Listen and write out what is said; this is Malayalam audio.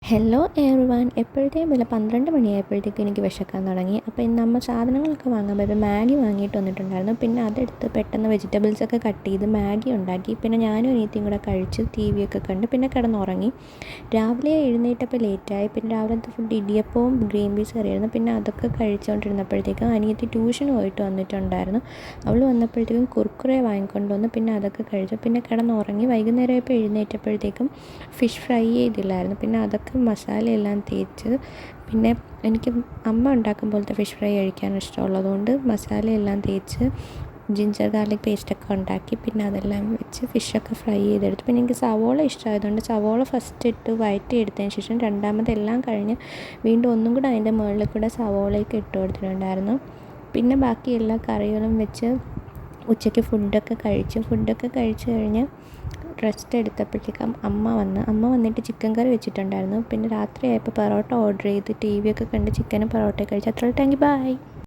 Hello everyone. എപ്പോഴത്തേയും പോലെ 12 മണിയായപ്പോഴത്തേക്ക് എനിക്ക് വിശക്കാൻ തുടങ്ങി. അപ്പോൾ ഇന്ന് അമ്മ സാധനങ്ങളൊക്കെ വാങ്ങാൻ പോയപ്പോൾ മാഗി വാങ്ങിയിട്ട് വന്നിട്ടുണ്ടായിരുന്നു. പിന്നെ അതെടുത്ത് പെട്ടെന്ന് വെജിറ്റബിൾസൊക്കെ കട്ട് ചെയ്ത് മാഗി ഉണ്ടാക്കി. പിന്നെ ഞാനും അനിയത്തിയും കൂടെ കഴിച്ച് ടി വി ഒക്കെ കണ്ട് പിന്നെ കിടന്നുറങ്ങി. രാവിലെ എഴുന്നേറ്റപ്പോൾ ലേറ്റായി. പിന്നെ രാവിലത്തെ ഫുഡ് ഇടിയപ്പവും ഗ്രീൻ പീസ് കറിയായിരുന്നു. പിന്നെ അതൊക്കെ കഴിച്ചുകൊണ്ടിരുന്നപ്പോഴത്തേക്കും അനിയത്തി ട്യൂഷന് പോയിട്ട് വന്നിട്ടുണ്ടായിരുന്നു. അവൾ വന്നപ്പോഴത്തേക്കും കുർക്കുറെ വാങ്ങിക്കൊണ്ട് വന്ന് പിന്നെ അതൊക്കെ കഴിച്ചു. പിന്നെ കിടന്നുറങ്ങി. വൈകുന്നേരമായപ്പോൾ എഴുന്നേറ്റപ്പോഴത്തേക്കും ഫിഷ് ഫ്രൈ ചെയ്തില്ലായിരുന്നു. പിന്നെ അതൊക്കെ മസാലയെല്ലാം തേച്ച്, പിന്നെ എനിക്ക് അമ്മ ഉണ്ടാക്കും പോലത്തെ ഫിഷ് ഫ്രൈ കഴിക്കാൻ ഇഷ്ടമുള്ളതുകൊണ്ട് മസാലയെല്ലാം തേച്ച് ജിഞ്ചർ ഗാർലിക് പേസ്റ്റൊക്കെ ഉണ്ടാക്കി. പിന്നെ അതെല്ലാം വെച്ച് ഫിഷൊക്കെ ഫ്രൈ ചെയ്തെടുത്തു. പിന്നെ എനിക്ക് സവോള ഇഷ്ടമായതുകൊണ്ട് സവോള ഫസ്റ്റ് ഇട്ട് വഴറ്റിയെടുത്തതിന് ശേഷം രണ്ടാമതെല്ലാം കഴിഞ്ഞ് വീണ്ടും ഒന്നും കൂടെ അതിൻ്റെ മുകളിൽ കൂടെ സവോളയൊക്കെ ഇട്ട് കൊടുത്തിട്ടുണ്ടായിരുന്നു. പിന്നെ ബാക്കി എല്ലാ കറികളും വെച്ച് ഉച്ചയ്ക്ക് ഫുഡൊക്കെ കഴിച്ച് കഴിഞ്ഞ് റെസ്റ്റ് എടുത്തപ്പോഴത്തേക്കും അമ്മ വന്നിട്ട് ചിക്കൻ കറി വെച്ചിട്ടുണ്ടായിരുന്നു. പിന്നെ രാത്രിയായപ്പോൾ പൊറോട്ട ഓർഡർ ചെയ്ത് ടി വി ഒക്കെ കണ്ട് ചിക്കനും പൊറോട്ടയൊക്കെ കഴിച്ചു. അത്ര താങ്ക് യു, ബൈ.